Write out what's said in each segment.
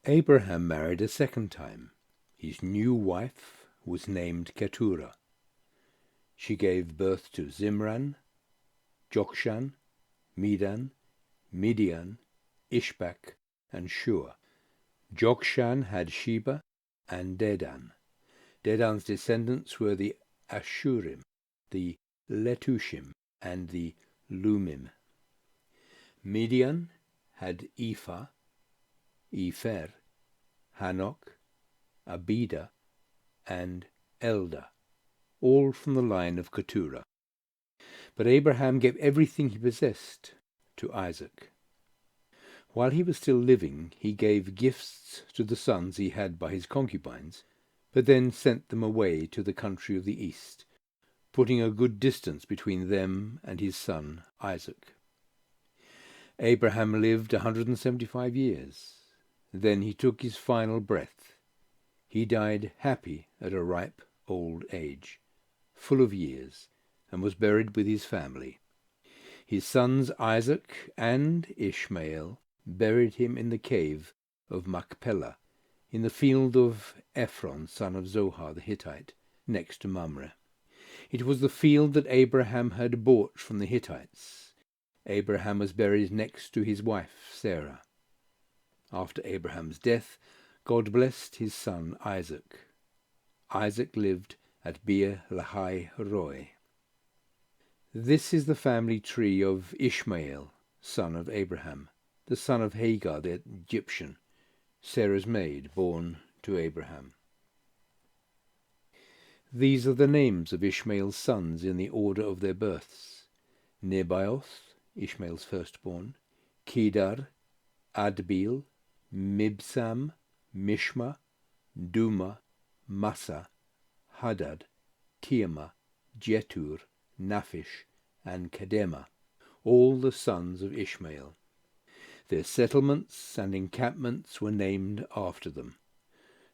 Abraham married a second time. His new wife was named Keturah. She gave birth to Zimran, Jokshan, Medan, Midian, Ishbak, and Shuah. Jokshan had Sheba and Dedan. Dedan's descendants were the Asshurim, the Letushim, and the Leummim. Midian had Ephah, Epher, Hanoch, Abida, and Eldaah, all from the line of Keturah. But Abraham gave everything he possessed to Isaac. While he was still living, he gave gifts to the sons he had by his concubines, but then sent them away to the country of the east, putting a good distance between them and his son Isaac. Abraham lived 175 years. Then he took his final breath. He died happy at a ripe old age, full of years, and was buried with his family. His sons Isaac and Ishmael buried him in the cave of Machpelah, in the field of Ephron, son of Zohar the Hittite, next to Mamre. It was the field that Abraham had bought from the Hittites. Abraham was buried next to his wife Sarah. After Abraham's death, God blessed his son Isaac. Isaac lived at Beer Lahai Roi. This is the family tree of Ishmael, son of Abraham, the son of Hagar the Egyptian, Sarah's maid, born to Abraham. These are the names of Ishmael's sons in the order of their births: Nebaioth, Ishmael's firstborn, Kedar, Adbeel, Mibsam, Mishma, Duma, Massa, Hadad, Tiama, Jetur, Naphish, and Kedema, all the sons of Ishmael. Their settlements and encampments were named after them.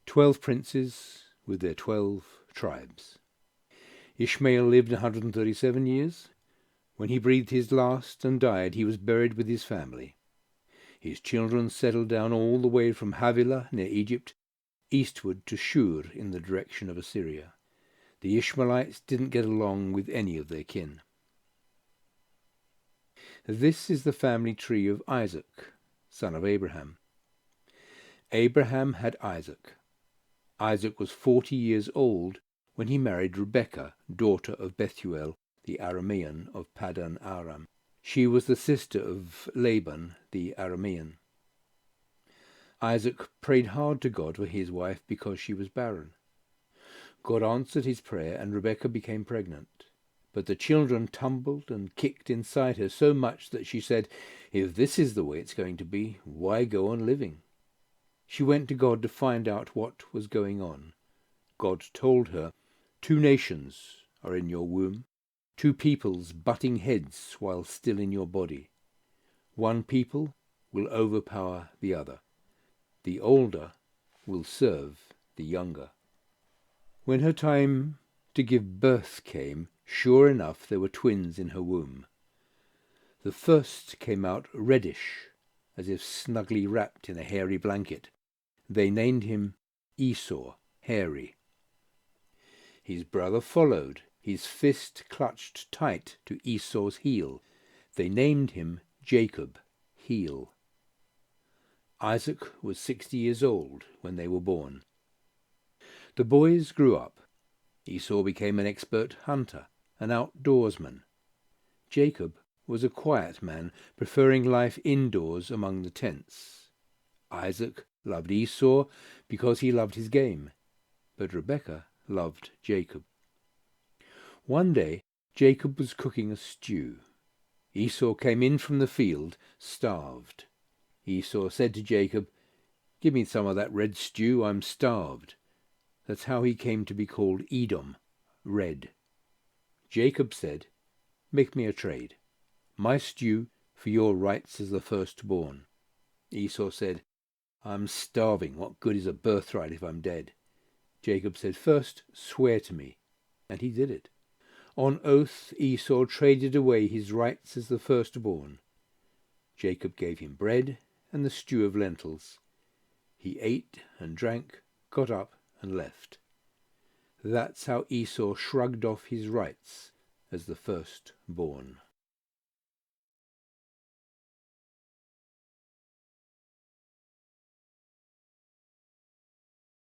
12 princes with their 12 tribes. Ishmael lived 137 years. When he breathed his last and died, he was buried with his family. His children settled down all the way from Havilah near Egypt, eastward to Shur in the direction of Assyria. The Ishmaelites didn't get along with any of their kin. This is the family tree of Isaac, son of Abraham. Abraham had Isaac. Isaac was 40 years old when he married Rebekah, daughter of Bethuel, the Aramean of Paddan Aram. She was the sister of Laban, the Aramean. Isaac prayed hard to God for his wife because she was barren. God answered his prayer, and Rebekah became pregnant. But the children tumbled and kicked inside her so much that she said, "If this is the way it's going to be, why go on living?" She went to God to find out what was going on. God told her, "2 nations are in your womb, 2 peoples butting heads while still in your body. One people will overpower the other. The older will serve the younger." When her time to give birth came, sure enough there were twins in her womb. The first came out reddish, as if snugly wrapped in a hairy blanket. They named him Esau, hairy. His brother followed, his fist clutched tight to Esau's heel. They named him Jacob, heel. Isaac was 60 years old when they were born. The boys grew up. Esau became an expert hunter, an outdoorsman. Jacob was a quiet man, preferring life indoors among the tents. Isaac loved Esau because he loved his game, but Rebekah loved Jacob. One day Jacob was cooking a stew. Esau came in from the field, starved. Esau said to Jacob, "Give me some of that red stew, I'm starved." That's how he came to be called Edom, red. Jacob said, "Make me a trade. My stew for your rights as the firstborn." Esau said, "I'm starving. What good is a birthright if I'm dead?" Jacob said, "First, swear to me." And he did it. On oath, Esau traded away his rights as the firstborn. Jacob gave him bread and the stew of lentils. He ate and drank, got up and left. That's how Esau shrugged off his rights as the firstborn.